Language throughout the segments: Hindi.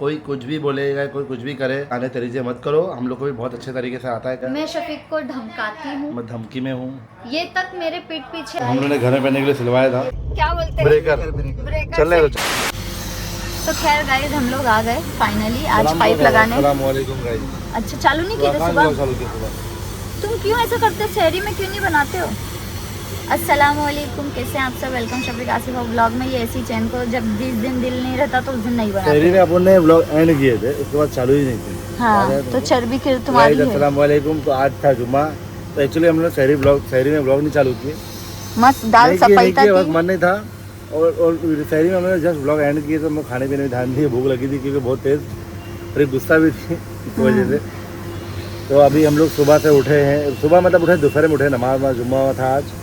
कोई कुछ भी बोलेगा, कोई कुछ भी करे, आने तरीके मत करो। हम लोग को भी बहुत अच्छे तरीके से आता है। मैं शफीक को धमकाती हूँ, मैं धमकी में हूँ। ये तक मेरे पीठ पीछे हम लोगों ने घर में पहनने के लिए सिलवाया था। क्या बोलते हैं, ब्रेकर चल रहे। तो खैर गाइस हम लोग आ गए फाइनली आज पाइप लगाने। अस्सलामुअलैकुम गाइस। अच्छा चालू नहीं किए थे सुबह? तुम क्यों ऐसा करते हो, शहरी में क्यों नहीं बनाते हो? अस्सलामुअलैकुम, कैसे हैं आप सब? वेलकम शफीक आसिफ व्लॉग में। ये ऐसी चैन को जब जिस दिन दिल नहीं रहता तो उस दिन नहीं बनाते। शहरी में अपन ने व्लॉग एंड किए थे, उसके बाद चालू ही नहीं थे। हाँ तो चर्बी फिर तुम्हारी है। अस्सलामुअलैकुम। तो आज था जुम्मा, तो एक्चुअली हमने शहरी में व्लॉग नहीं चालू किए। मस्त दाल सपैता थी, मन नहीं था। और शहरी में हमने जस्ट व्लॉग एंड किए, तो हम खाने पीने में ध्यान दिए। भूख लगी थी क्योंकि बहुत तेज, और एक गुस्सा भी थी इस वजह से। तो अभी हम लोग सुबह से उठे हैं, सुबह मतलब उठे दोपहर में उठे, नमाज जुम्मा था आज।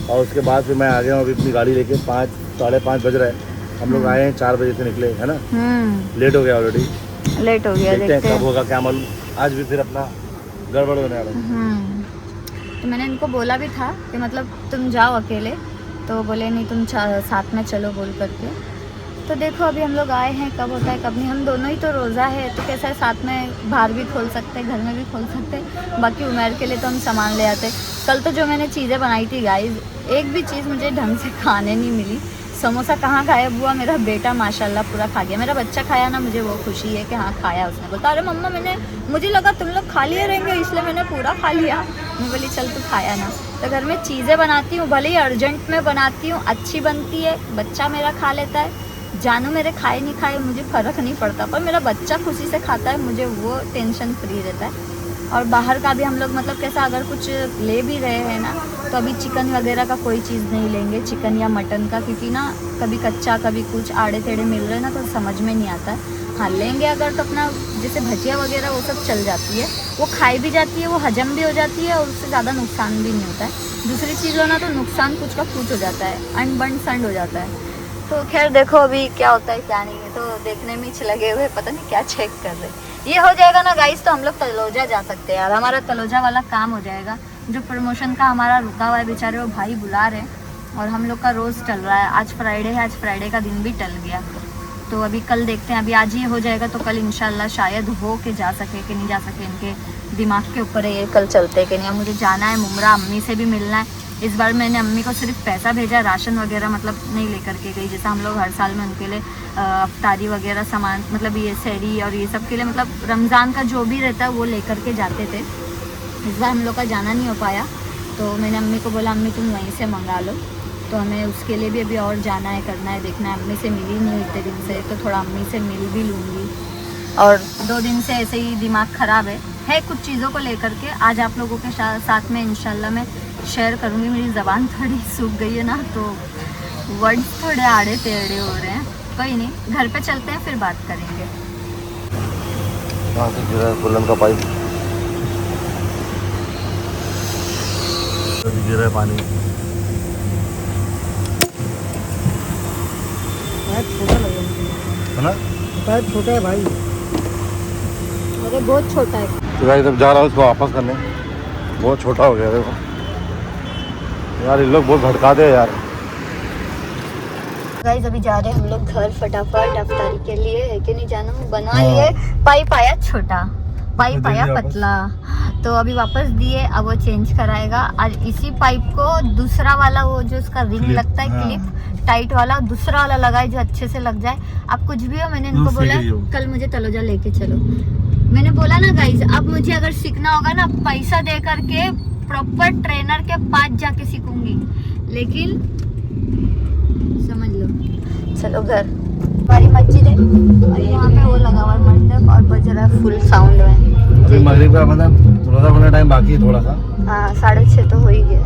और उसके बाद फिर मैं आ गया हूँ अभी अपनी गाड़ी लेके। 5-5:30 बज रहा है। हम लोग आए हैं 4 बजे से निकले, है ना। लेट हो गया ऑलरेडी, लेट हो गया। देखते हैं कब होगा क्या मालूम। आज भी फिर अपना गड़बड़ होने वाला है। तो मैंने इनको बोला भी था कि मतलब तुम जाओ अकेले, तो बोले नहीं तुम साथ में चलो बोल करके। तो देखो अभी हम लोग आए हैं, कब होता है कब नहीं। हम दोनों ही तो रोज़ा है, तो कैसा है साथ में बाहर भी खोल सकते हैं, घर में भी खोल सकते हैं। बाकी उमर के लिए तो हम सामान ले आते। कल तो जो मैंने चीज़ें बनाई थी गाइस, एक भी चीज़ मुझे ढंग से खाने नहीं मिली। समोसा कहाँ खाया बुआ, मेरा बेटा माशाल्लाह पूरा खा गया। मेरा बच्चा खाया ना, मुझे वो खुशी है कि हाँ खाया उसने। बोलता अरे मम्मा मुझे लगा तुम लोग खा लिए रहेंगे इसलिए मैंने पूरा खा लिया। मैं बोली चल तू खाया ना। तो घर में चीज़ें बनाती हूँ, भले ही अर्जेंट में बनाती हूँ, अच्छी बनती है, बच्चा मेरा खा लेता है। जानू मेरे खाए नहीं खाए मुझे फ़र्क नहीं पड़ता, पर मेरा बच्चा खुशी से खाता है, मुझे वो टेंशन फ्री रहता है। और बाहर का भी हम लोग मतलब कैसा अगर कुछ ले भी रहे हैं ना, तो अभी चिकन वगैरह का कोई चीज़ नहीं लेंगे, चिकन या मटन का, क्योंकि ना कभी कच्चा कभी कुछ आड़े टेढ़े मिल रहे हैं ना, तो समझ में नहीं आता है। हाँ लेंगे अगर तो अपना जैसे भजिया वगैरह वो सब चल जाती है, वो खाई भी जाती है, वो हजम भी हो जाती है, और उससे ज़्यादा नुकसान भी नहीं होता है। दूसरी चीज़ लो ना तो नुकसान कुछ का कुछ हो जाता है, अनबंड संड हो जाता है। तो खैर देखो अभी क्या होता है क्या नहीं है, तो देखने में ही लगे हुए, पता नहीं क्या चेक कर रहे। ये हो जाएगा ना गाइस तो हम लोग तलोजा जा सकते हैं यार, हमारा तलोजा वाला काम हो जाएगा। जो प्रमोशन का हमारा रुका हुआ है बेचारे, वो भाई बुला रहे हैं, और हम लोग का रोज़ चल रहा है। आज फ्राइडे है, आज फ्राइडे का दिन भी टल गया, तो अभी कल देखते हैं। अभी आज ये हो जाएगा तो कल इंशाल्लाह शायद हो के जा सके कि नहीं जा सके, इनके दिमाग के ऊपर है ये, कल चलते कि नहीं। मुझे जाना है मुमरा, अम्मी से भी मिलना है। इस बार मैंने अम्मी को सिर्फ पैसा भेजा, राशन वगैरह मतलब नहीं लेकर के गई, जैसा हम लोग हर साल में उनके लिए अफ्तारी वगैरह सामान मतलब ये सहरी और ये सब के लिए मतलब रमज़ान का जो भी रहता है वो लेकर के जाते थे। इस बार हम लोग का जाना नहीं हो पाया, तो मैंने अम्मी को बोला अम्मी तुम वहीं से मंगा लो। तो हमें उसके लिए भी अभी और जाना है, करना है, देखना है। अम्मी से मिली नहीं इतने दिन से, तो थोड़ा अम्मी से मिल भी लूँगी। और 2 दिन से ऐसे ही दिमाग ख़राब है कुछ चीज़ों को लेकर के। आज आप लोगों के साथ में इंशाल्लाह मैं शेयर करूँगी। मेरी ज़बान थोड़ी सूख गई है ना, तो वर्ड्स थोड़े आड़े टेढ़े हो रहे हैं। कोई नहीं, घर पे चलते हैं फिर बात करेंगे। कहाँ से गिरा है कुल्लन का पाइप, गिरा है पानी। छोटा लगे है ना, पाइप छोटा है भाई, अरे बहुत छोटा है। तो भाई जब जा रहा हूँ उसको वापस करने, बहुत छोटा हो गया देखो यार, इन लोग बहुत भटकाते हैं यार। गाइस अभी जा रहे हैं हम लोग घर फटाफट अफ्तारी के लिए, है कि नहीं जानू बनवा लिए। पाइप आया छोटा, पाइप आया पतला, तो अभी वापस दिए, अब वो चेंज कराएगा। आज इसी पाइप को दूसरा वाला वो जो उसका रिंग लगता है, क्लिप टाइट वाला, दूसरा वाला लगाए जो अच्छे से लग जाए। अब कुछ भी हो, मैंने इनको बोला कल मुझे तलोजा लेके चलो। मैंने बोला ना गाइस, अब मुझे अगर सीखना होगा ना पैसा दे करके प्रॉपर ट्रेनर के पास जाके सीखूंगी, लेकिन समझ लो। चलो घर, हमारी मस्जिद है और यहाँ पे वो लगा हुआ है मंडप, और बज रहा है फुल साउंड में। अभी मगरिब का मतलब रोजा खोलने टाइम बाकी है थोड़ा सा। हाँ 6:30 तो हो ही गया।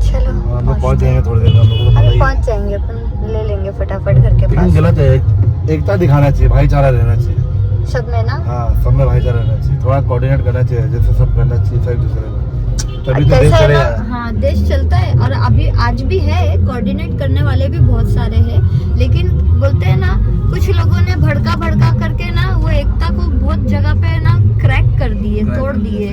चलो हम लोग पहुँच जाएंगे थोड़ी देर में, हम लोग को अरे पहुँच जाएंगे, अपन ले लेंगे फटाफट घर के पास। गलत है, एकता दिखाना चाहिए, भाईचारा रहना चाहिए सब में ना। हाँ सब में भाईचारा रहना चाहिए, थोड़ा कोऑर्डिनेट करना चाहिए, जैसे सब करना चाहिए सब दूसरे को, तभी तो देश चलेगा। हाँ देश चलता है, और अभी आज भी है, कोऑर्डिनेट करने वाले भी बहुत सारे हैं, लेकिन बोलते हैं ना कुछ लोगों ने भड़का करके ना वो एकता को बहुत जगह पे ना क्रैक कर दिए, तोड़ दिए,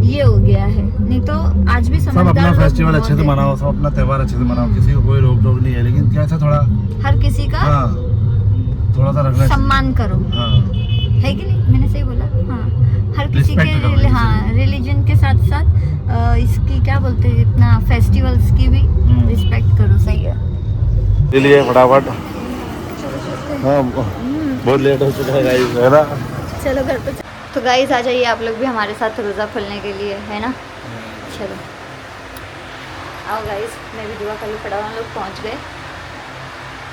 ये हो गया है। नहीं तो आज भी सब अपना फेस्टिवल अच्छे से मनाओ, सब अपना त्यौहार अच्छे से मनाओ, किसी को कोई रोक टोक नहीं है, लेकिन क्या ऐसा थोड़ा हर किसी का थोड़ा सा रखना सम्मान करो, हाँ है कि नहीं? मैंने सही बोला? हाँ, हर किसी Respect करो के हाँ रिलीजन के साथ साथ इसकी क्या बोलते हैं इतना फेस्टिवल्स की भी रिस्पेक्ट करो। सही है। इसलिए फटाफट हाँ बहुत लेट हो चुका है गाइस, है ना? चलो घर पे। तो गाइस आ जाइए आप लोग भी हमारे साथ रोज़ा खोलने के लिए, है ना? चलो आओ गाइस, मैं भी दुआ कर लूँ। फटाफट हम लोग पहुँच गए,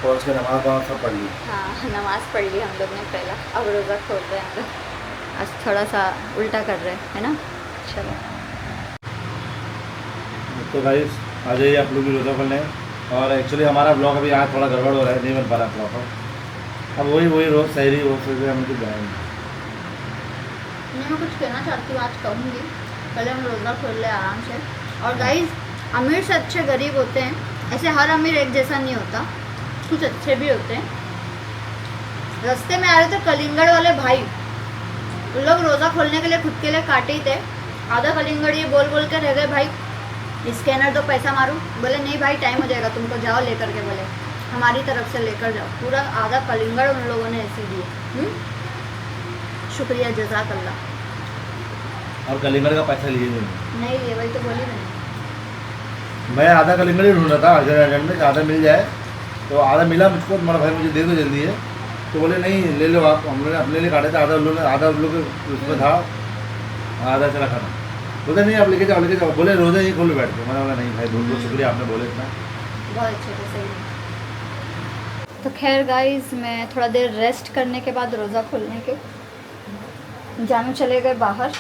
पहुँच के नमाज सब पढ़ ली। हाँ नमाज़ पढ़ ली हम लोग ने पहला। अब रोज़ा खोल रहे हैं हम लोग, आज थोड़ा सा उल्टा कर रहे हैं, है ना? चलो तो गाइस आ जाइए आप लोग भी रोज़ा खोलने। और एक्चुअली हमारा ब्लॉग अभी आज थोड़ा गड़बड़ हो रहा है, नहीं बन पा रहा प्रॉपर। अब वही रोज़ सहरी वो सोचे हम कुछ जाएंगे। मैं कुछ कहना चाहती हूँ, आज कहूँगी। पहले हम रोज़ा खोल ले आराम से। और गाइस अमीर से अच्छे गरीब होते हैं, ऐसे हर अमीर एक जैसा नहीं होता, कुछ अच्छे भी होते हैं। रास्ते में आ रहे थे कलिंगड़ वाले भाई, उन लोग रोज़ा खोलने के लिए खुद के लिए काटे ही थे। आधा कलिंगड़ ये बोल बोल के रह गए, भाई स्कैनर दो पैसा मारूं। बोले नहीं भाई टाइम हो जाएगा तुमको, जाओ लेकर के। बोले हमारी तरफ से लेकर जाओ। पूरा आधा कलिंगड़ उन लोगों ने ऐसे दिए। शुक्रिया जज़ाकल्लाह। और कलिंगड़ का पैसा लिए नहीं लिए, वही तो बोली मैंने। मैं आधा कलिंगड़ ही ढूंढ रहा था अर्जेंट में, आधा मिल जाए। तो आधा मिला मुझको, तुम्हारा भाई मुझे दे दो जल्दी है। तो बोले नहीं ले लो आप, हम लोगों ने अपने लिए काटे थे। आधा लोग उसमें था, आधा से रखा था। बोले नहीं आप लेके जाओ। बोले रोज़ा ही खोलो बैठ के। मैंने बोला नहीं भाई बहुत बहुत शुक्रिया, आपने बोले इतना बहुत अच्छे से। सही। तो खैर गाइस मैं थोड़ा देर रेस्ट करने के बाद रोज़ा खोलने के जानू चले गए बाहर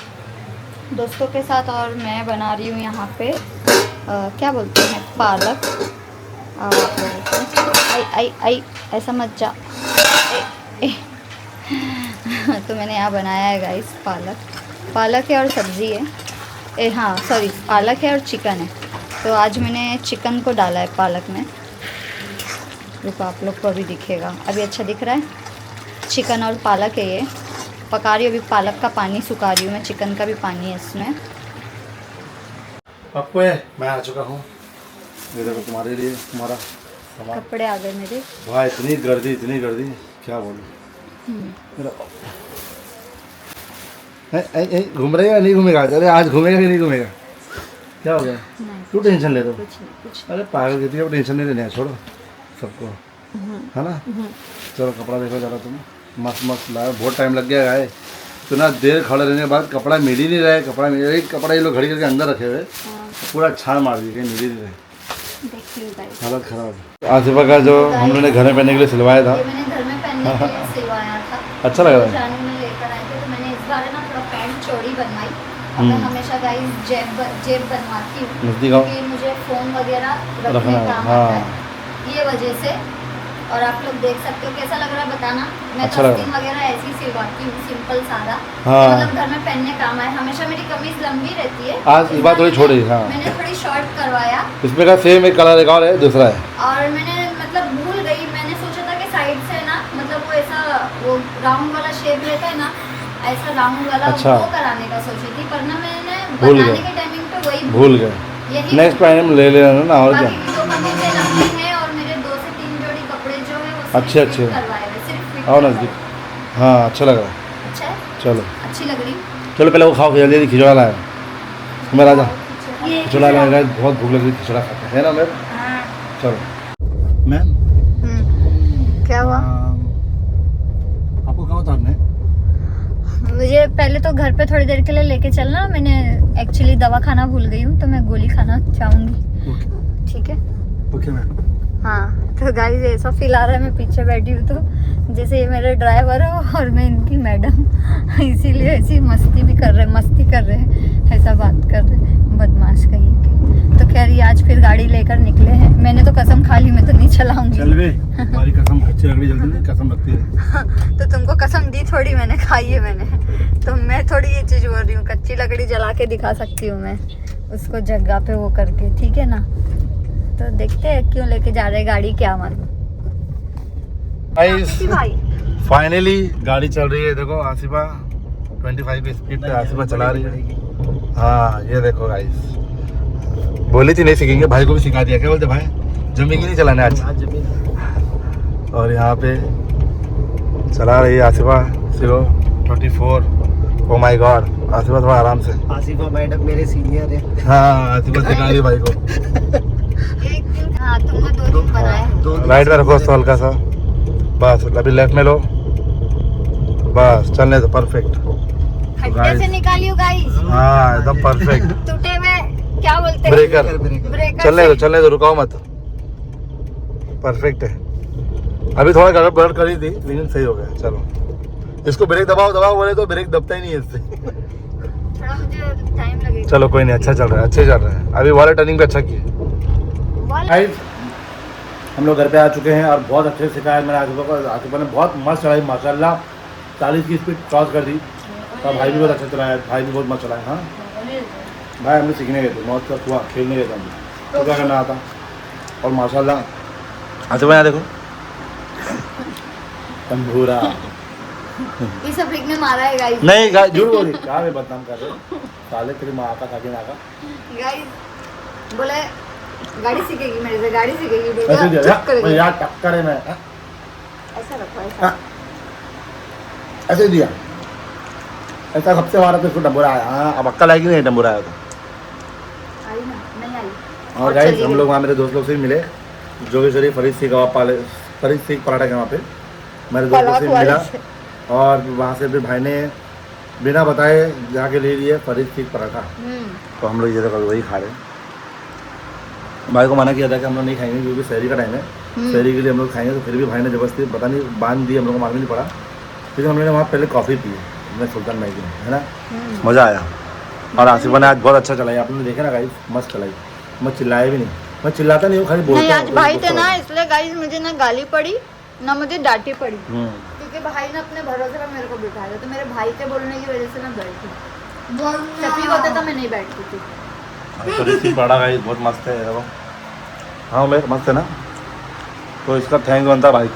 दोस्तों के साथ। और मैं बना रही हूँ यहाँ पे क्या बोलते हैं पालक। आई ऐसा मत जा। तो मैंने यहाँ बनाया है गाइस पालक है और सब्ज़ी है। हाँ सॉरी, पालक है और चिकन है। तो आज मैंने चिकन को डाला है पालक में। रुको आप लोग को अभी दिखेगा, अभी अच्छा दिख रहा है। चिकन और पालक है, ये पका रही हूँ अभी। पालक का पानी सुखा रही हूँ मैं, चिकन का भी पानी है इसमें। आपको है मैं आ चुका हूँ। ये देखो तुम्हारे लिए तुम्हारा सामान। कपड़े आ गए मेरे। भाई इतनी गर्दी क्या बोलूं। घूम रहे या नहीं घूमेगा? अरे आज घूमेगा कि नहीं घूमेगा? क्या हो गया? तू टेंशन ले दो। कुछ अरे पागल कितनी, अब टेंशन नहीं लेने, छोड़ो सबको, है ना? चलो कपड़ा देखो ज़रा, तुम मस्त लाए। बहुत टाइम लग गया है, इतना देर खड़े रहने के बाद कपड़ा मिल ही नहीं रहा है। कपड़ा ये लोग घड़ी करके अंदर रखे हुए, पूरा छान मार दिए, कहीं मिल ही नहीं रहे। हालत खराब। आसिफा का जो हम लोगों ने घर में पहनने के लिए सिलवाया था, ये मैंने घर में पहनने के लिए सिलवाया था। अच्छा लग रहा है। जानू में लेकर आए थे, तो मैंने इस बार ना थोड़ा पैंट चौड़ी बनवाई। और मैं हमेशा गाइस जेब बनवाती हूँ क्योंकि मुझे फ़ोन वगैरह रखने काम आता है, ये वजह से। और आप लोग देख सकते हो कैसा लग रहा है बताना। मैं अच्छा कस्तीन वगैरह ऐसी सिलवाती हूँ, सिंपल सादा। हाँ। मतलब घर में पहनने काम आए। हमेशा मेरी कमीज लंबी रहती है, आज इस बार थोड़ी छोड़ी। हाँ मैंने थोड़ी शॉर्ट करवाया। इसमें का सेम एक कलर एक और है, दूसरा है। और मैंने मतलब भूल गई, मैंने सोचा था कि साइड से ना मतलब वो ऐसा वो राउंड वाला शेप रहता है ना, ऐसा राउंड वाला अच्छा। वो कराने का सोची थी, पर ना मैंने भूल बनाने गए। के टाइमिंग पे वही भूल गए। यही नेक्स्ट टाइम ले लेना ना, और क्या। बाकी की 2 कमीजें लंबी हैं और मेरे 2 से 3 जोड़ी कपड़े जो है वो अच्छे अच्छे करवाए हुए, सिर्फ फिट और करवाए नज़दीक। हुए। हाँ अच्छा लग रहा है। अच्छा है, चलो अच्छी लग रही। चलो पहले वो खाओ, जल्दी खिचड़ा लाया मैं राजा। ये खिचड़ा लाया, बहुत भूख लग रही, खिचड़ा खाते हैं ना मैं। हाँ। चलो मैम क्या हुआ? आपको कहाँ उतारना है? मुझे पहले तो घर पे थोड़ी देर के लिए लेके चलना। मैंने एक्चुअली दवा खाना भूल गई हूँ, तो मैं गोली खाना चाहूँगी। ठीक है? Okay ma'am. हाँ तो गाइस ऐसा फील आ रहा है, मैं पीछे बैठी हूँ तो जैसे ये मेरे ड्राइवर हो और मैं इनकी मैडम, इसीलिए ऐसी मस्ती कर रहे हैं, ऐसा बात कर रहे हैं, बदमाश कहीं के। तो खैर ये आज फिर गाड़ी लेकर निकले हैं। मैंने तो कसम खा ली, मैं तो नहीं चलाऊंगी। चल बे, हमारी कसम अच्छी लग रही, जल्दी नहीं कसम रखती है। तो तुमको कसम दी थोड़ी, मैंने खाई है मैंने। तो मैं थोड़ी ये चीज़ बोल रही हूँ, कच्ची लकड़ी जला के दिखा सकती हूँ मैं उसको जगह पे वो करके, ठीक है ना? तो देखते हैं क्यों लेके जा रहे हैं गाड़ी, क्या मालूम। भाई फाइनली गाड़ी चल रही है, देखो आसिफा 25 की स्पीड पे आसिफा चला रही है। हाँ ये देखो गाइस, बोली थी नहीं सीखेंगे, भाई को भी सिखा दिया। क्या बोलते भाई, जमी की नहीं चलाने आज। और यहाँ पे चला रही है Asifa 024। Oh my God, Asifa थोड़ा आराम से। आसिफा मैडम मेरे सीनियर है। हाँ, आसिफा सिखा रही है भाई को। एक दिन हाँ तुमने 2 दिन बनाया है। राइट में रखो उसको हल्का सा, बस अभी लेफ्ट में लो, बस चलने दो, परफेक्ट। खड्डे से निकालियो गाइस। हाँ एकदम परफेक्ट। टूटे हुए क्या बोलते हैं, ब्रेकर, ब्रेकर चलने दो, रुकाओ मत, परफेक्ट है। अभी थोड़ा गड़बड़ करी थी लेकिन सही हो गया। चलो इसको ब्रेक दबाओ बोले तो ब्रेक दबता ही नहीं है इससे। थोड़ा मुझे टाइम लगेगा। चलो कोई नहीं, अच्छा चल रहा है, अच्छे चल रहा है। अभी वाला टर्निंग पे अच्छा किया। गाइस हम लोग घर पे आ चुके हैं और बहुत अच्छे से सिखाया मैंने आसिफा ने बहुत मस्त चलाई माशाल्लाह। 40 की स्पीड क्रॉस कर दी। तो भाई भी बहुत अच्छा चलाया, भाई भी बहुत मस्त चलाया। हाँ भाई हम लोग सीखने गए थे, मौत का कुआ खेलने गए थे हम, तो क्या करना आता। और माशाल्लाह आसिफा यहाँ देखो तंबूरा। ये सब ने मारा है गाइस। नहीं झूठ बोली, क्या मैं बदनाम कर रहे हो साले, तेरी माँ का खाके ना का। गाइस बोले गाड़ी सीखेगी मेरे से, गाड़ी सीखेगी ऐसे दिया चुप कर गई। यार टक्कर है मैं। ऐसा रखो ऐसा। ऐसे दिया, ऐसा सबसे मारा तो इसको डंबूरा आया। हाँ अब अक्कल आएगी नहीं डंबूरा आया तो। आई ना, नहीं आई। और गाइस चली हम गई। लोग वहाँ मेरे दोस्त लोग से भी मिले, जोगेश्वरी फरीद सिंह कबाब पाले, फरीद सिंह पराठा के वहाँ पे मेरे दोस्त लोग से पलाक मिला। वाले से। और वहाँ से फिर भाई ने बिना बताए जाके ले लिए फरीद सिंह पराठा। तो हम लोग ये तो वही खा रहे हैं। भाई को मना किया था कि हम लोग नहीं खाएंगे क्योंकि शहरी का टाइम है, शहरी के लिए हम लोग खाएंगे। तो फिर भी भाई ने जबरदस्ती पता नहीं बांध दी, हम लोग को मालूम नहीं पड़ा। लेकिन हम लोगों ने वहाँ पहले कॉफ़ी पी है सुल्तान मैगी में, है ना, मज़ा आया। और आसिफा ने आज बहुत अच्छा चलाई, आप लोगों ने देखा ना गाइस, मस्त चलाई। मैं चिल्लाया भी नहीं, मैं चिल्लाता नहीं हूँ, खाली बोलता नहीं हूँ। आज भाई थे ना, इसलिए गाइस मुझे ना गाली पड़ी ना मुझे डांटी पड़ी, क्योंकि भाई ने अपने भरोसे पर मेरे को बिठाया। तो मेरे भाई के बोलने की वजह से मैं बैठी। शफीक होता तो मैं नहीं बैठती थी। फरीद सिंह पराठा गाइस बहुत मस्त है। देखो हाँ मैं मस्त है ना, तो इसका थैंक बनता भाई को।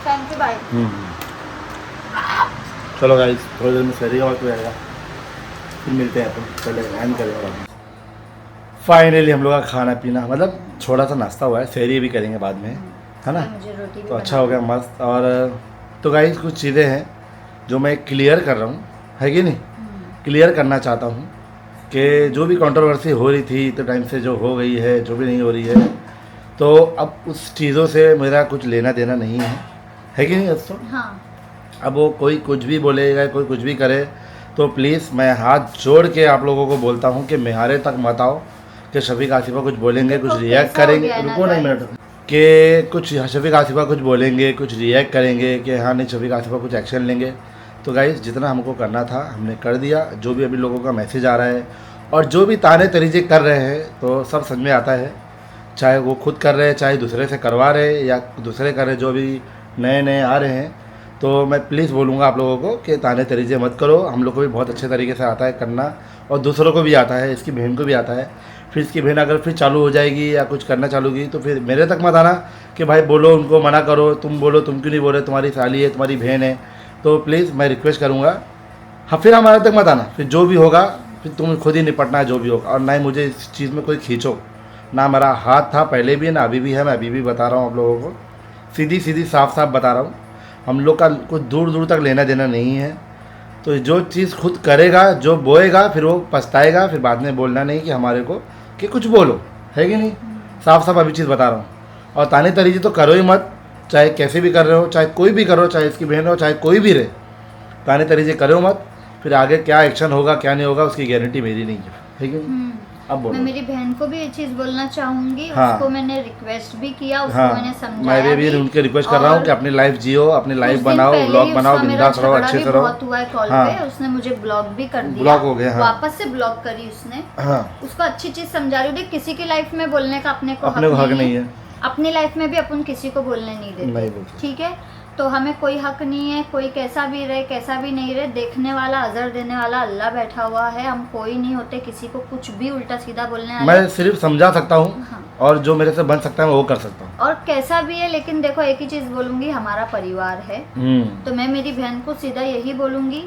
थैंक यू भाई। चलो गाइस थोड़ी देर में शहरी का वक्त हो जाएगा, फिर मिलते हैं अपन, पहले एंड करेंगे। फाइनली हम लोग का खाना पीना मतलब छोटा सा नाश्ता हुआ है, शहरी भी करेंगे बाद में, है ना। मुझे रोटी भी तो अच्छा हो गया मस्त। और तो गाइस कुछ चीज़ें हैं जो मैं क्लियर कर रहा हूँ, है कि नहीं, क्लियर करना चाहता हूँ कि जो भी कंट्रोवर्सी हो रही थी तो टाइम से जो हो गई है, जो भी नहीं हो रही है, तो अब उस चीज़ों से मेरा कुछ लेना देना नहीं है कि नहीं दोस्तों। हाँ। अब वो कोई कुछ भी बोलेगा, कोई कुछ भी करे, तो प्लीज़ मैं हाथ जोड़ के आप लोगों को बोलता हूँ कि मेहारे तक मत आओ कि शफीक आसिफा कुछ बोलेंगे, कुछ रिएक्ट करेंगे। रुको नहीं मिनट, कि कुछ शफीक आसिफा कुछ बोलेंगे, कुछ रिएक्ट करेंगे कि हाँ नहीं शफीक आसिफा कुछ एक्शन लेंगे। तो गाइस जितना हमको करना था हमने कर दिया। जो भी अभी लोगों का मैसेज आ रहा है और जो भी ताने तरीजे कर रहे हैं तो सब समझ में आता है, चाहे वो खुद कर रहे हैं, चाहे दूसरे से करवा रहे हैं या दूसरे कर रहे हैं, जो भी नए नए आ रहे हैं। तो मैं प्लीज़ बोलूँगा आप लोगों को कि ताने तरीजे मत करो। हम लोग को भी बहुत अच्छे तरीके से आता है करना और दूसरों को भी आता है, इसकी बहन को भी आता है। फिर इसकी बहन अगर फिर चालू हो जाएगी या कुछ करना चालू की तो फिर मेरे तक मत आना कि भाई बोलो, उनको मना करो, तुम बोलो, तुम क्यों नहीं बोल रहे, तुम्हारी साली है, तुम्हारी बहन है। तो प्लीज़ मैं रिक्वेस्ट करूँगा, हाँ फिर हमारे तक मत आना। फिर जो भी होगा फिर तुम खुद ही निपटना है जो भी होगा। और ना ही मुझे इस चीज़ में कोई खींचो, ना मेरा हाथ था पहले भी, ना अभी भी है। मैं अभी भी बता रहा हूँ आप लोगों को, सीधी सीधी साफ साफ बता रहा हूँ। हम लोग का कुछ दूर दूर तक लेना देना नहीं है। तो जो चीज़ खुद करेगा, जो बोएगा, फिर वो पछताएगा। फिर बाद में बोलना नहीं कि हमारे को कि कुछ बोलो, है कि नहीं। साफ साफ अभी चीज़ बता रहा हूँ। और ताने तरीजे तो करो ही मत, चाहे कैसे भी कर रहे हो, चाहे कोई भी करो, चाहे इसकी बहन हो, चाहे कोई भी रहे, ताने तरीजे करो मत। फिर आगे क्या एक्शन होगा क्या नहीं होगा उसकी गारंटी मेरी नहीं है कि नहीं। अब बोलो। मैं मेरी बहन को भी ये चीज़ बोलना चाहूँगी। हाँ। उसको मैंने रिक्वेस्ट भी किया, उसको हाँ मैंने समझाया मैं भी उनके रिक्वेस्ट कर रहा हूँ कि अपनी लाइफ जियो, अपनी लाइफ कुछ दिन बनाओ, पहले ब्लॉग ही बनाओ, उसका बिंदास मेरा रहो, झगड़ा अच्छे भी से रहो। बहुत हुआ है कॉल हाँ। पे, उसने मुझे ब्लॉक भी कर दिया, ब्लॉक हो गया। हाँ। वापस से ब्लॉक करी उसने। हाँ उसको अच्छी चीज समझा रही हूँ, देख किसी की लाइफ में बोलने का अपने को अपने को हक नहीं है। अपनी लाइफ में भी अपन किसी को बोलने नहीं नहीं देते, बोलते। ठीक है। तो हमें कोई हक नहीं है, कोई कैसा भी रहे कैसा भी नहीं रहे, देखने वाला अजर देने वाला अल्लाह बैठा हुआ है। हम कोई नहीं होते किसी को कुछ भी उल्टा सीधा बोलने वाले। मैं सिर्फ समझा सकता हूँ। हाँ। और जो मेरे से बन सकता है मैं वो कर सकता हूँ। और कैसा भी है, लेकिन देखो एक ही चीज बोलूंगी, हमारा परिवार है। तो मैं मेरी बहन को सीधा यही बोलूंगी,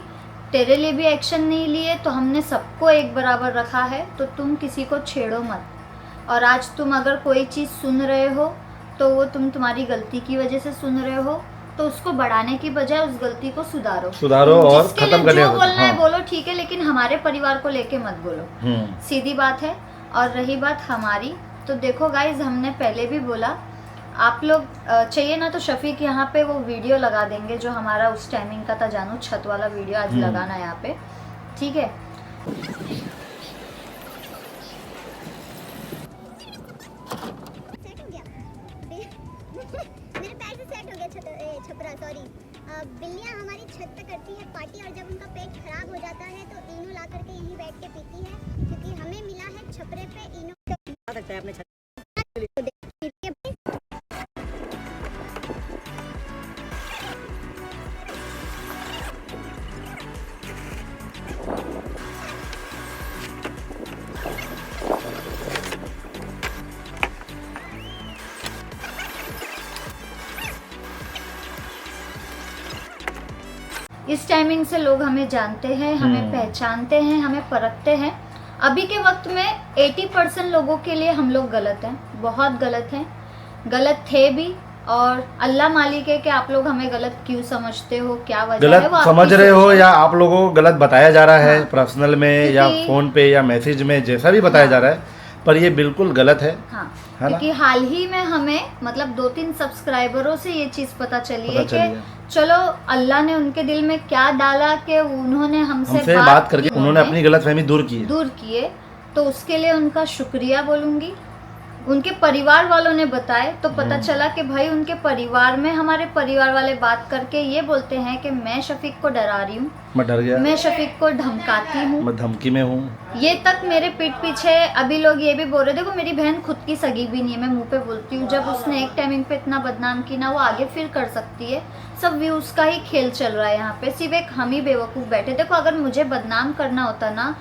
तेरे लिए भी एक्शन नहीं लिए तो हमने सबको एक बराबर रखा है, तो तुम किसी को छेड़ो मत। और आज तुम अगर कोई चीज़ सुन रहे हो तो वो तुम्हारी गलती की वजह से सुन रहे हो, तो उसको बढ़ाने की बजाय उस गलती को सुधारो और जिसके खत्म लिए करने जो का- बोलना है हाँ। बोलो, ठीक है, लेकिन हमारे परिवार को लेके मत बोलो। सीधी बात है। और रही बात हमारी, तो देखो गाइज, हमने पहले भी बोला, आप लोग चाहिए ना तो शफीक यहाँ पे वो वीडियो लगा देंगे जो हमारा उस टाइमिंग का था, जानू छत वाला वीडियो आज लगाना है यहाँ पे, ठीक है। मेरे पैर से सेट हो गया छपरा, सॉरी। बिल्लियाँ हमारी छत पे करती है पार्टी, और जब उनका पेट खराब हो जाता है तो इनो ला करके यहीं बैठ के पीती है, क्योंकि हमें मिला है छपरे पे इनो। आ सकता है अपने छत इस टाइमिंग से लोग हमें जानते हैं, हमें पहचानते हैं, हमें परखते हैं। अभी के वक्त में 80% लोगों के लिए हम लोग गलत हैं, बहुत गलत हैं, गलत थे भी। और अल्लाह मालिक है कि आप लोग हमें गलत क्यों समझते हो, क्या वजह है, गलत वो समझ आपकी रहे हो सोच है। या आप लोगों को गलत बताया जा रहा है, हाँ। पर्सनल में या क्योंकि- फोन पे या मैसेज में, जैसा भी बताया जा रहा है, पर ये बिल्कुल गलत है। हाँ, है ना? क्योंकि हाल ही में हमें मतलब 2-3 सब्सक्राइबरों से ये चीज पता चली है चली कि है। चलो अल्लाह ने उनके दिल में क्या डाला कि उन्होंने हमसे बात करके की, उन्होंने अपनी गलतफहमी दूर की है। दूर किए, तो उसके लिए उनका शुक्रिया बोलूंगी। उनके परिवार वालों ने बताए तो पता चला कि भाई उनके परिवार में हमारे परिवार वाले बात करके ये बोलते हैं कि मैं शफीक को डरा रही हूँ, मैं डर गया, मैं शफीक को धमकाती हूँ, मैं धमकी में हूँ। ये तक मेरे पीठ पीछे अभी लोग ये भी बोल रहे, देखो मेरी बहन खुद की सगी भी नहीं है, मैं मुंह पे बोलती हूँ, जब उसने एक टाइमिंग पे इतना बदनाम की ना, वो आगे फिर कर सकती है। सब व्यूज का ही खेल चल रहा है यहाँ पे, सिर्फ एक हम ही बेवकूफ बैठे। देखो अगर मुझे बदनाम करना होता ना,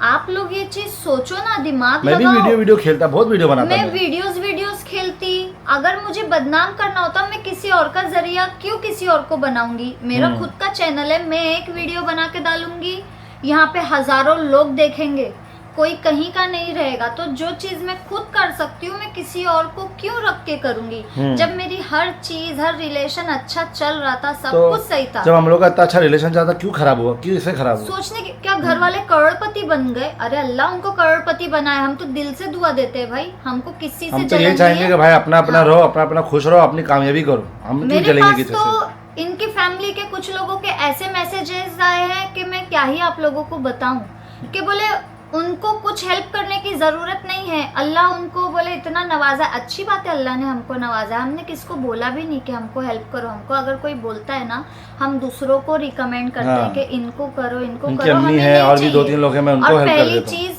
आप लोग ये चीज सोचो ना, दिमाग मैं भी लगाओ। वीडियो खेलता, बहुत वीडियो बनाता मैं मैं। वीडियोस खेलती। अगर मुझे बदनाम करना होता, मैं किसी और का जरिया क्यों किसी और को बनाऊंगी? मेरा खुद का चैनल है, मैं एक वीडियो बना के डालूंगी, यहाँ पे हजारों लोग देखेंगे, कोई कहीं का नहीं रहेगा। तो जो चीज मैं खुद कर सकती हूँ, मैं किसी और को क्यों रख के करूंगी? जब मेरी हर चीज, हर रिलेशन अच्छा चल रहा था, सब तो कुछ सही था, जब हम लोग का इतना अच्छा रिलेशन चला था, क्यों खराब हुआ, क्यों इसे खराब हुआ? सोचने की क्या घर वाले करोड़पति बन गए? अरे अल्लाह उनको करोड़पति बनाए, हम तो दिल से दुआ देते हैं भाई, हमको किसी से हम तो जलन ये नहीं चाहेंगे है। कि भाई अपना अपना हाँ। रहो, अपना अपना खुश रहो, अपनी कामयाबी करो, हम क्यों मेरे जलेंगे पास किसी से? तो इनकी फैमिली के कुछ लोगों के ऐसे मैसेजेस आए हैं कि मैं क्या ही आप लोगों को बताऊं, कि बोले उनको कुछ हेल्प करने की जरूरत नहीं है, अल्लाह उनको बोले इतना नवाजा। अच्छी बात है, अल्लाह ने हमको नवाजा, हमने किसको बोला भी नहीं कि हमको हेल्प करो। हमको अगर कोई बोलता है ना, हम दूसरों को रिकमेंड करते हैं कि इनको करो, इनको उनकी करो, अम्मी हमें है नहीं और भी चाहिए। 2-3 लोग हैं, मैं उनको और हेल्प कर पहली देता हूँ। चीज,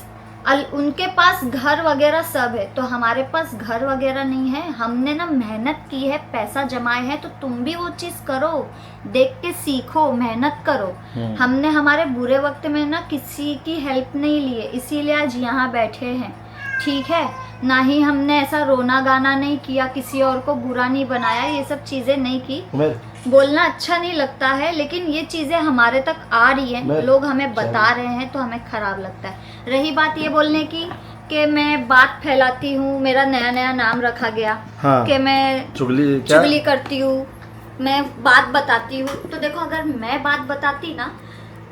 उनके पास घर वगैरह सब है, तो हमारे पास घर वगैरह नहीं है। हमने ना मेहनत की है, पैसा जमाए है, तो तुम भी वो चीज करो, देख के सीखो, मेहनत करो। हमने हमारे बुरे वक्त में ना किसी की हेल्प नहीं ली है, इसीलिए आज यहाँ बैठे हैं, ठीक है। ना ही हमने ऐसा रोना गाना नहीं किया, किसी और को बुरा नहीं बनाया, ये सब चीजें नहीं की। बोलना अच्छा नहीं लगता है, लेकिन ये चीजें हमारे तक आ रही हैं, लोग हमें बता रहे हैं तो हमें खराब लगता है। रही बात ये बोलने की कि मैं बात फैलाती हूँ, मेरा नया नया नाम रखा गया, हाँ। कि मैं चुगली करती हूँ, मैं बात बताती हूँ। तो देखो अगर मैं बात बताती ना,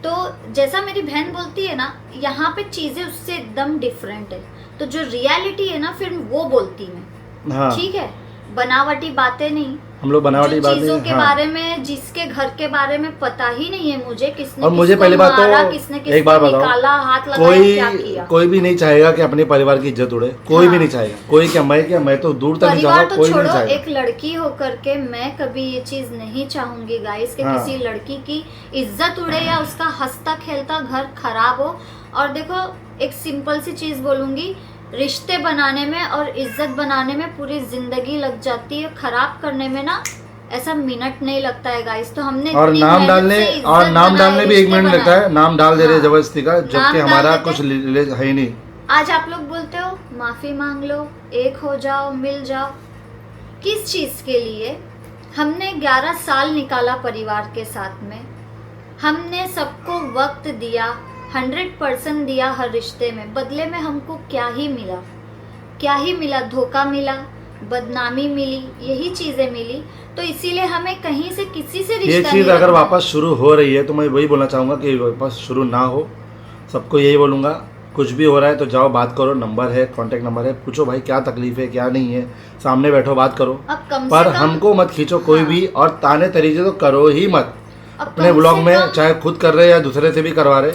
तो जैसा मेरी बहन बोलती है ना, यहाँ पे चीजें उससे एकदम डिफरेंट है, तो जो रियलिटी है ना फिर वो बोलती मैं, हाँ। ठीक है, बनावटी बातें नहीं। हम लोग बनावटी जो बातें, चीजों के हाँ। बारे में, जिसके घर के बारे में पता ही नहीं है मुझे, किसने और मुझे किसको पहली बात मारा, तो किसने एक किसको बात बताओ, निकाला, हाथ लगाया, क्या किया। कोई भी नहीं चाहेगा कि अपने परिवार की इज्जत उड़े, कोई भी नहीं चाहेगा, कोई क्या मैं तो दूर तक नहीं परिवार चाहूंगा, तो कोई नहीं छोड़ो, चाहेगा। एक लड़की होकर के मैं कभी ये चीज नहीं चाहूंगी गाइस कि हाँ। किसी लड़की की इज्जत उड़े या उसका हंसता खेलता घर खराब हो। और देखो एक सिंपल सी चीज बोलूंगी, रिश्ते बनाने में और इज्जत बनाने में पूरी जिंदगी लग जाती है, खराब करने में ना ऐसा मिनट नहीं लगता है गाइस। तो हमने और इतनी नाम मेहनत डालने से इज्जत और नाम बनाई, डालने भी 1 रिश्ते मिनट लगता बनाए। है, नाम डाल दे रहे हाँ। जबरदस्ती का, नाम जबकि डाल हमारा देते। कुछ है ही नहीं। आज आप लोग बोलते हो माफी मांग लो, एक हो जाओ, मिल जाओ, किस चीज के लिए? हमने 11 साल निकाला परिवार के साथ में, हमने सबको वक्त दिया, 100% दिया हर रिश्ते में, बदले में हमको क्या ही मिला? क्या ही मिला? धोखा मिला, बदनामी मिली, यही चीजें मिली, तो इसीलिए हमें कहीं से किसी से ये रिश्ता चीज़ नहीं अगर रखना। वापस शुरू हो रही है तो मैं वही बोलना चाहूँगा कि वापस शुरू ना हो। सबको यही बोलूँगा, कुछ भी हो रहा है तो जाओ बात करो, नंबर है, कांटेक्ट नंबर है, पूछो भाई क्या तकलीफ है क्या नहीं है, सामने बैठो बात करो। अब कम पर से कम हमको मत खींचो कोई हाँ। भी, और ताने तरीके तो करो ही मत। अब अपने कम ब्लॉग से में कम चाहे खुद कर रहे या दूसरे से भी करवा रहे,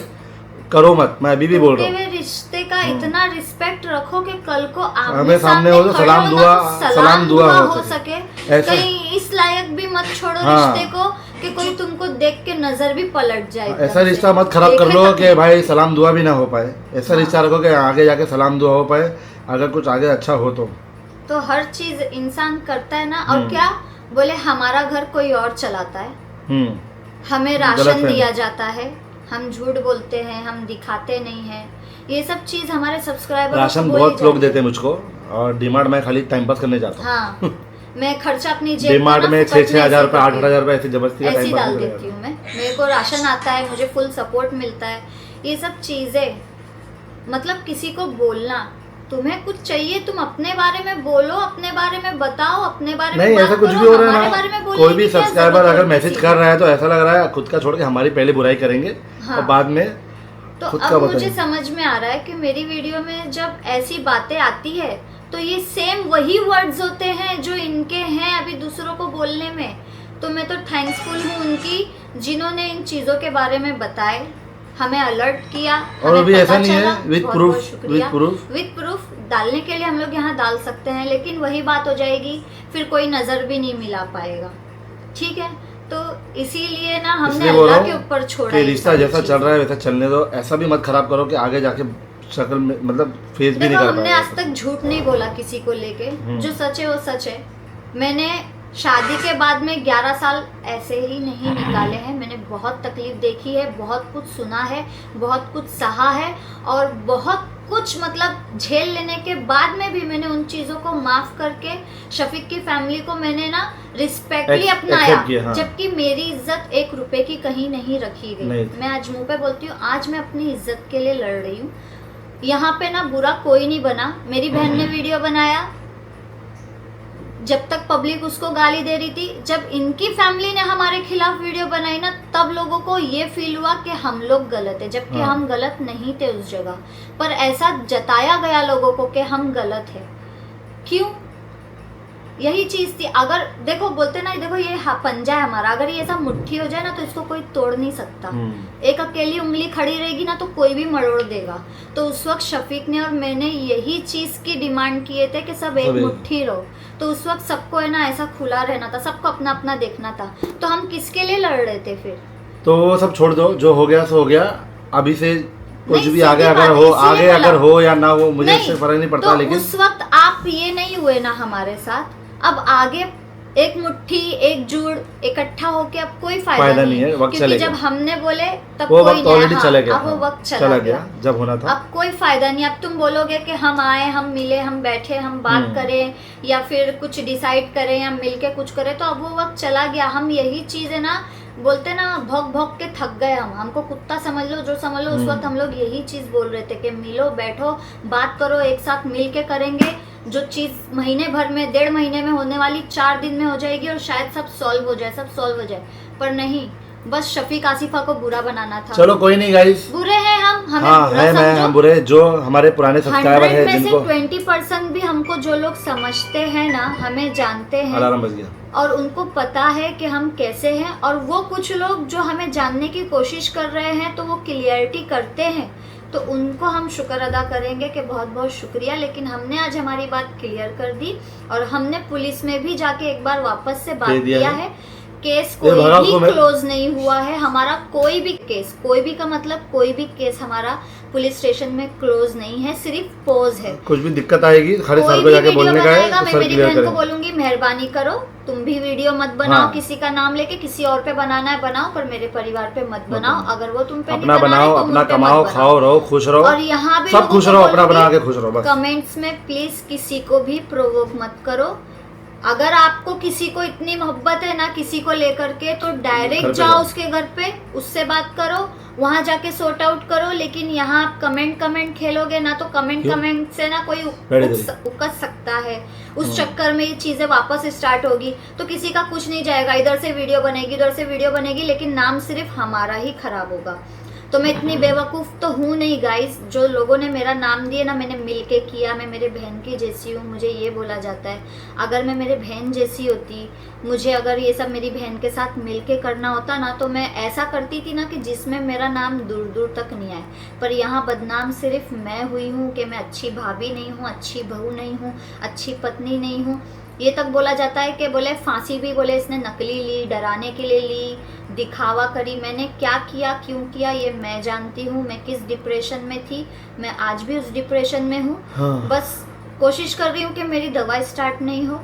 करो मत। मैं अभी भी बोल रहा टूटे हूँ, हुए रिश्ते का इतना रिस्पेक्ट रखो कि कल को हमें आमने सामने सामने हो तो खड़े सलाम हो ना दुआ, तो सलाम दुआ हो सके। ऐसा- कहीं इस लायक भी मत छोड़ो हाँ। रिश्ते को कि कोई तुमको देख के नजर भी पलट जाए। ऐसा रिश्ता मत खराब कर लो कि भाई सलाम दुआ भी ना हो पाए। ऐसा हाँ। रिश्ता रखो कि आगे जाके सलाम दुआ हो पाए, अगर कुछ आगे अच्छा हो तो हर चीज इंसान करता है ना, और क्या बोले हमारा घर कोई और चलाता है, हम्म हमें गलत राशन है। दिया जाता है, हम झूठ बोलते हैं, हम दिखाते नहीं हैं, ये सब चीज हमारे सब्सक्राइबर राशन बहुत लोग देते हैं मुझको, और डिमांड में खाली टाइम पास करने जाता हूँ। हाँ मैं खर्चा अपनी जेब डिमांड में 6-6 हज़ार रुपये, 8-8 8 हज़ार रुपये ऐसी जबरदस्ती का ऐसी टाइम पास डाल नहीं देती करेगा। हूँ मैं, मेरे को राशन आता है, मुझे फुल सपोर्ट मिलता है। ये सब चीजें मतलब किसी को बोलना, तुम्हें कुछ चाहिए तुम अपने बारे में बोलो, अपने बारे में बताओ, अपने बारे में नहीं बात ऐसा कुछ करो, भी हो रहा हमारे है बारे में ना, बोलने कोई भी की क्या सब्सक्राइबर जरूरत है अगर मैसेज किसी कर को? रहा है तो ऐसा लग रहा है खुद का छोड़ के हमारी पहले बुराई करेंगे हाँ। और बाद में तो खुद का अब मुझे बताइए। समझ में आ रहा है कि मेरी वीडियो में जब ऐसी बातें आती है तो ये सेम वही वर्ड्स होते हैं जो इनके हैं अभी दूसरों को बोलने में। तो मैं तो थैंक्सफुल हूँ उनकी, जिन्होंने इन चीज़ों के बारे में बताए, हमें अलर्ट किया, और हमें अभी पता ऐसा नहीं है, चला। with बहुत proof, बहुत शुक्रिया। with proof। विद प्रूफ डालने के लिए हम लोग यहाँ डाल सकते हैं, लेकिन वही बात हो जाएगी फिर कोई नज़र भी नहीं मिला पाएगा। ठीक है, तो इसीलिए ना हमने इसलिए बोल रहा अल्लाह के हूँ ऊपर छोड़ा कि ये रिश्ता सारी जैसा चल चीज़ें। रहा है वैसा चलने दो। ऐसा भी मत खराब करो कि आगे जाके शक्ल में मतलब फेस भी नहीं देखो कर हमने पाएगा। आज तक झूठ नहीं बोला किसी को लेके, जो सच है वो सच है। मैंने शादी के बाद में 11 साल ऐसे ही नहीं निकाले हैं, मैंने बहुत तकलीफ देखी है, बहुत कुछ सुना है, बहुत कुछ सहा है, और बहुत कुछ मतलब झेल लेने के बाद में भी मैंने उन चीज़ों को माफ़ करके शफीक की फैमिली को मैंने ना रिस्पेक्टली अपनाया, accept किया, हाँ। जबकि मेरी इज्जत 1 रुपए की कहीं नहीं रखी गई। नहीं। मैं आज मुंह पे बोलती हूँ, आज मैं अपनी इज्जत के लिए लड़ रही हूँ। यहाँ पे ना बुरा कोई नहीं बना। मेरी बहन ने वीडियो बनाया, जब तक पब्लिक उसको गाली दे रही थी, जब इनकी फैमिली ने हमारे खिलाफ वीडियो बनाई ना, तब लोगों को ये फील हुआ कि हम लोग गलत है, जबकि हाँ। हम गलत नहीं थे उस जगह पर। ऐसा जताया गया लोगों को कि हम गलत है। क्यों? यही चीज थी। अगर देखो बोलते ना, देखो ये पंजा है हमारा, अगर ये ऐसा मुट्ठी हो जाए ना तो इसको कोई तोड़ नहीं सकता। एक अकेली उंगली खड़ी रहेगी ना तो कोई भी मरोड़ देगा। तो उस वक्त शफीक ने और मैंने यही चीज की डिमांड किए थे कि सब एक मुट्ठी रहो। तो उस वक्त सबको है ना ऐसा खुला रहना था, सबको अपना अपना देखना था। तो हम किसके लिए लड़ रहे थे फिर? तो वो सब छोड़ दो, जो हो गया सो हो गया। अभी से कुछ नहीं, भी आगे सीधी अगर बात हो, है, इसलिए आगे बोला। अगर हो या ना हो मुझे नहीं, इससे फर्क नहीं पड़ता। तो लेकिन उस वक्त आप ये नहीं हुए ना हमारे साथ। अब आगे एक मुट्ठी एकजुट इकट्ठा होके अब कोई फायदा नहीं है, वक्त क्योंकि चलेगा। जब हमने बोले तब वो कोई वक्त नहीं, ऑलरेडी हाँ, चला गया। अब वो वक्त चला गया जब होना था। अब कोई फायदा नहीं। अब तुम बोलोगे कि हम आए, हम मिले, हम बैठे, हम बात करें या फिर कुछ डिसाइड करें या मिलके कुछ करें, तो अब वो वक्त चला गया। हम यही चीज है ना, बोलते ना भौंक भौंक के थक गए हम। हमको कुत्ता समझ लो, जो समझ लो। उस वक्त हम लोग यही चीज बोल रहे थे कि मिलो, बैठो, बात करो, एक साथ मिल के करेंगे। जो चीज महीने भर में, 1.5 महीने में होने वाली 4 दिन में हो जाएगी और शायद सब सॉल्व हो जाए, सब सॉल्व हो जाए। पर नहीं, बस शफीक आसिफा को बुरा बनाना था। चलो कोई नहीं गाइस, बुरे हैं हमें हाँ बुरा है, मैं समझो। हम बुरे, जो हमारे पुराने सब्सक्राइबर 100 है में से जिनको 20% भी हमको जो लोग समझते हैं ना, हमें जानते हैं अलार्म बज गया, और उनको पता है कि हम कैसे हैं। और वो कुछ लोग जो हमें जानने की कोशिश कर रहे हैं तो वो क्लियरिटी करते हैं, तो उनको हम शुक्र अदा करेंगे कि बहुत बहुत शुक्रिया। लेकिन हमने आज हमारी बात क्लियर कर दी और हमने पुलिस में भी जाके एक बार वापस से बात किया है। केस कोई भी क्लोज नहीं हुआ है हमारा। कोई भी केस, कोई भी का मतलब कोई भी केस हमारा पुलिस स्टेशन में क्लोज नहीं है, सिर्फ पोज है। कुछ भी दिक्कत आएगी खड़े सर कोई को भी जाके वीडियो बोलने का है बनाएगा, तो मैं सर मेरी क्लियर बहन को करें। बोलूंगी मेहरबानी करो, तुम भी वीडियो मत बनाओ। हाँ। किसी का नाम लेके किसी और पे बनाना है बनाओ, पर मेरे परिवार पे मत बनाओ। अगर वो तुम पे अपना नहीं बना रहे, बनाओ, तुम अपना उन पे मत कमाओ, बनाओ। खाओ, रहो, खुश रहो, और यहाँ भी सब खुश रहो, अपना बना के खुश रहो बस। कमेंट्स में प्लीज किसी को भी प्रोवोक मत करो। अगर आपको किसी को इतनी मोहब्बत है ना किसी को लेकर के, तो घर डायरेक्ट पे जाओ जाओ। उसके घर पे, उससे बात करो, वहां जाके सॉर्ट आउट करो। लेकिन यहाँ आप कमेंट खेलोगे ना, तो क्यों? कमेंट से ना कोई बैठे उकस सकता है। उस चक्कर में ये चीजें वापस स्टार्ट होगी, तो किसी का कुछ नहीं जाएगा। इधर से वीडियो बनेगी, उधर से वीडियो बनेगी, लेकिन नाम सिर्फ हमारा ही खराब होगा। तो मैं इतनी बेवकूफ़ तो हूँ नहीं गाइस। जो लोगों ने मेरा नाम दिया ना, मैंने मिलके किया। मैं मेरे बहन की जैसी हूँ, मुझे ये बोला जाता है। अगर मैं मेरे बहन जैसी होती, मुझे अगर ये सब मेरी बहन के साथ मिलके करना होता ना, तो मैं ऐसा करती थी ना कि जिसमें मेरा नाम दूर दूर तक नहीं आए। पर यहाँ बदनाम सिर्फ मैं हुई हूँ कि मैं अच्छी भाभी नहीं हूँ, अच्छी बहू नहीं हूँ, अच्छी पत्नी नहीं हूँ। ये तक बोला जाता है कि बोले फांसी भी बोले इसने नकली ली, डराने के लिए ली, दिखावा करी। मैंने क्या किया, क्यों किया, ये मैं जानती हूँ। मैं किस डिप्रेशन में थी, मैं आज भी उस डिप्रेशन में हूँ। हाँ। बस कोशिश कर रही हूँ कि मेरी दवाई स्टार्ट नहीं हो।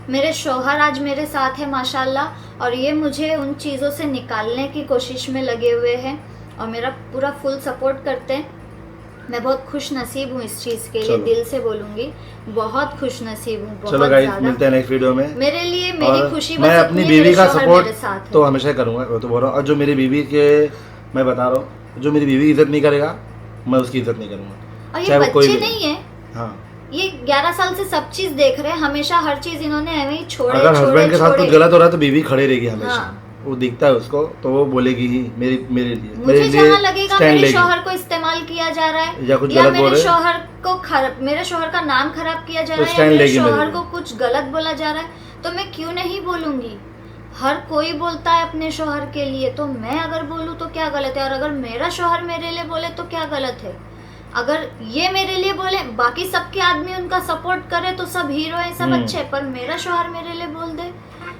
मेरे शौहर आज मेरे साथ है माशाल्लाह, और ये मुझे उन चीज़ों से निकालने की कोशिश में लगे हुए हैं और मेरा पूरा फुल सपोर्ट करते हैं। मैं बहुत खुश नसीब हूँ इस चीज़ के लिए, चलो। दिल से बोलूँगी, बहुत खुश नसीब हूँ। चलो बहुत गाइस, ज़्यादा। मिलते हैं नेक्स्ट वीडियो में। मेरे लिए मेरी और खुशी मैं बस अपनी इतनी है, बीवी मेरे का शौहर सपोर्ट मेरे साथ है। तो हमेशा करूंगा, वो तो बोल रहा हूँ। और जो मेरी बीवी के, मैं बता रहा हूँ, जो मेरी बीवी की इज्जत नहीं करेगा, मैं उसकी इज्जत नहीं करूंगा। और चाहे ये वो कोई बच्चे भी नहीं है, हाँ। ये 11 साल से सब चीज देख रहे हैं, हमेशा हर चीज इन्होंने ऐਵੇਂ ही छोड़े अगर छोड़े हस्बैंड के साथ छोड़े। कुछ गलत हो रहा है तो बीवी खड़ी रहेगी हमेशा। हाँ। वो दिखता है उसको, तो वो बोलेगी ही मेरे लिए मुझे जहाँ लगेगा stand मेरे लेगी। शौहर को इस्तेमाल किया जा रहा है या कुछ गलत बोल मेरे रहे हैं। शौहर को मेरे शौहर का नाम खराब किया जा तो रहा है, या stand मेरे लेगी मेरे शौहर लिए। को कुछ गलत बोला जा रहा है, तो मैं क्यों नहीं बोलूंगी। हर कोई बोलता है अपने शौहर के लिए, तो मैं अगर बोलूँ तो क्या गलत है। और अगर मेरा शौहर मेरे लिए बोले तो क्या गलत है। अगर ये मेरे लिए बोले, बाकी सबके आदमी उनका सपोर्ट करे तो सब हीरो है, सब अच्छे, पर मेरा शौहर मेरे लिए बोल दे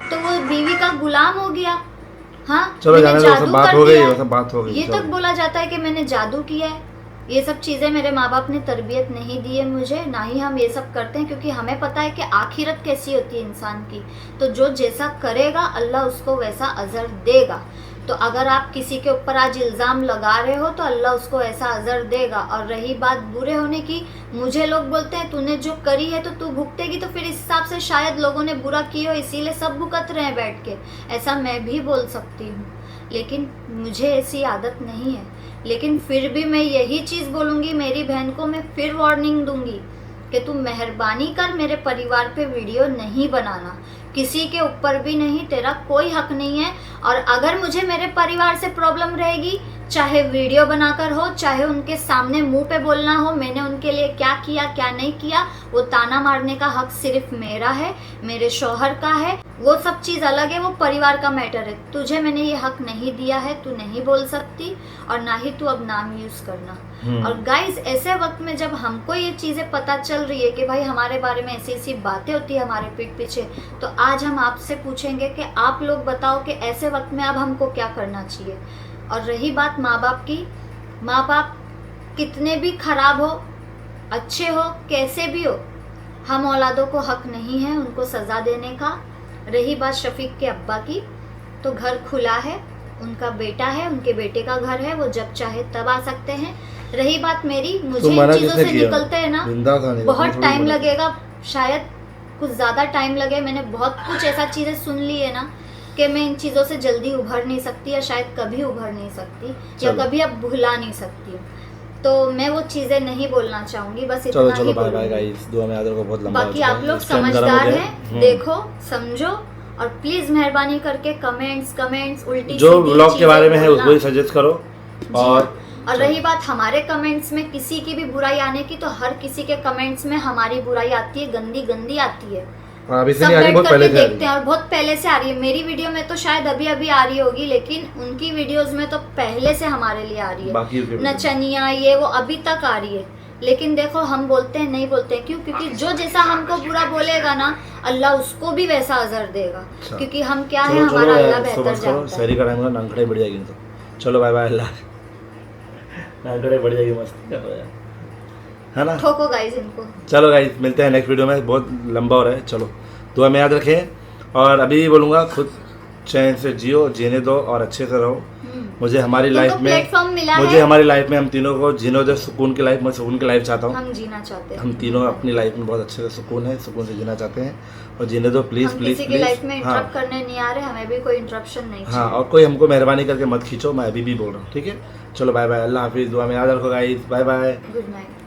तो वो बीवी का गुलाम हो गया। हाँ, चलो मैंने जाने दो, जादू सब बात कर हो गई, दिया वो है। सब बात हो गई। ये चलो। तक बोला जाता है कि मैंने जादू किया है। ये सब चीज़ें मेरे माँ बाप ने तरबियत नहीं दी है मुझे, ना ही हम ये सब करते हैं, क्योंकि हमें पता है कि आखिरत कैसी होती है इंसान की। तो जो जैसा करेगा अल्लाह उसको वैसा अजर देगा। तो अगर आप किसी के ऊपर आज इल्ज़ाम लगा रहे हो तो अल्लाह उसको ऐसा अजर देगा। और रही बात बुरे होने की, मुझे लोग बोलते हैं तूने जो करी है तो तू भुगतेगी, तो फिर इस हिसाब से शायद लोगों ने बुरा किया हो, इसीलिए सब भुगत रहे हैं बैठ के। ऐसा मैं भी बोल सकती हूँ, लेकिन मुझे ऐसी आदत नहीं है। लेकिन फिर भी मैं यही चीज़ बोलूँगी, मेरी बहन को मैं फिर वार्निंग दूंगी कि तू मेहरबानी कर मेरे परिवार पे वीडियो नहीं बनाना, किसी के ऊपर भी नहीं, तेरा कोई हक नहीं है। और अगर मुझे मेरे परिवार से प्रॉब्लम रहेगी, चाहे वीडियो बनाकर हो, चाहे उनके सामने मुंह पे बोलना हो, मैंने उनके लिए क्या किया क्या नहीं किया, वो ताना मारने का हक सिर्फ मेरा है, मेरे शौहर का है। वो सब चीज़ अलग है, वो परिवार का मैटर है। तुझे मैंने ये हक नहीं दिया है, तू नहीं बोल सकती, और ना ही तू अब नाम यूज़ करना। और गाइस, ऐसे वक्त में जब हमको ये चीज़ें पता चल रही है कि भाई हमारे बारे में ऐसी ऐसी बातें होती है हमारे पीठ पीछे, तो आज हम आपसे पूछेंगे कि आप लोग बताओ कि ऐसे वक्त में अब हमको क्या करना चाहिए। और रही बात माँ बाप की, माँ बाप कितने भी खराब हो, अच्छे हो, कैसे भी हो, हम औलादों को हक नहीं है उनको सज़ा देने का। रही बात शफीक के अब्बा की, तो घर खुला है, उनका बेटा है, उनके बेटे का घर है, वो जब चाहे तब आ सकते हैं। रही बात मेरी, मुझे इन चीज़ों से निकलते हैं ना बहुत टाइम लगेगा, शायद कुछ ज़्यादा टाइम लगे। मैंने बहुत कुछ ऐसा चीज़ें सुन ली है ना कि मैं इन चीज़ों से जल्दी उभर नहीं सकती, या शायद कभी उभर नहीं सकती, या कभी अब भुला नहीं सकती हूँ। तो मैं वो चीज़ें नहीं बोलना चाहूँगी, बस इतना चलो ही चलो, बाय बाय बोलूँगी। गाइस, दुआ में याद रखो, बहुत लंबा बाकी आप लोग समझदार हैं, देखो समझो, और प्लीज मेहरबानी करके कमेंट्स उल्टी जो सीधी व्लॉग के चीजें बारे में है बोलना। उसको ही सजेस्ट करो। और रही बात हमारे कमेंट्स में किसी की भी बुराई आने की, तो हर किसी के कमेंट्स में हमारी बुराई आती है, गंदी गंदी आती है। अभी से सब नहीं आ रही, बैठ बहुत पहले करके से आ रही देखते हैं, और बहुत पहले से आ रही है। मेरी वीडियो में तो शायद अभी अभी आ रही होगी, लेकिन उनकी वीडियोस में तो पहले से हमारे लिए आ रही है। बाकी के वीडियो। नचनिया ये वो अभी तक आ रही है, लेकिन देखो हम बोलते हैं नहीं बोलते हैं, क्यों? क्योंकि जो जैसा हमको बुरा बोलेगा ना, अल्लाह उसको भी वैसा अजर देगा। अच्छा। क्योंकि हम क्या है, चलो हमारा चलो, अल्लाह सुबह बेहतर करो, जानता है। शहरी का टाइम होगा, नंगड़े बढ़ जाएगी तो। चलो बाय बाय, अल्लाह, नंगड़े बढ़ जाएगी, मस्त चलो यार, है ना। ठोको गाइस इनको। चलो गाइस, मिलते हैं नेक्स्ट वीडियो में, बहुत लंबा हो रहा है। चलो, दुआ में याद रखें, और अभी भी बोलूँगा, खुद चैन से जियो, जीने दो और अच्छे से रहो। मुझे हमारी लाइफ में प्लेटफॉर्म मिला मुझे है, हमारी लाइफ में हम तीनों को जीने दो सुकून की लाइफ। मैं सुकून की लाइफ चाहता हूँ। हम जीना चाहते हैं। हम तीनों अपनी लाइफ में बहुत अच्छे से सुकून है, सुकून से जीना चाहते हैं और जीने दो प्लीज़ हम प्लीज़ किसी की प्लीज़। लाइफ में इंटरप्ट करने नहीं आ रहे, हमें भी कोई इंटरप्शन नहीं हाँ, चाहिए। और कोई हमको मेहरबानी करके मत खींचो, मैं अभी भी बोल रहा हूँ, ठीक है। चलो बाय बाय, अल्लाह हाफिज़, दुआ में याद रखो guys, bye bye. Good night.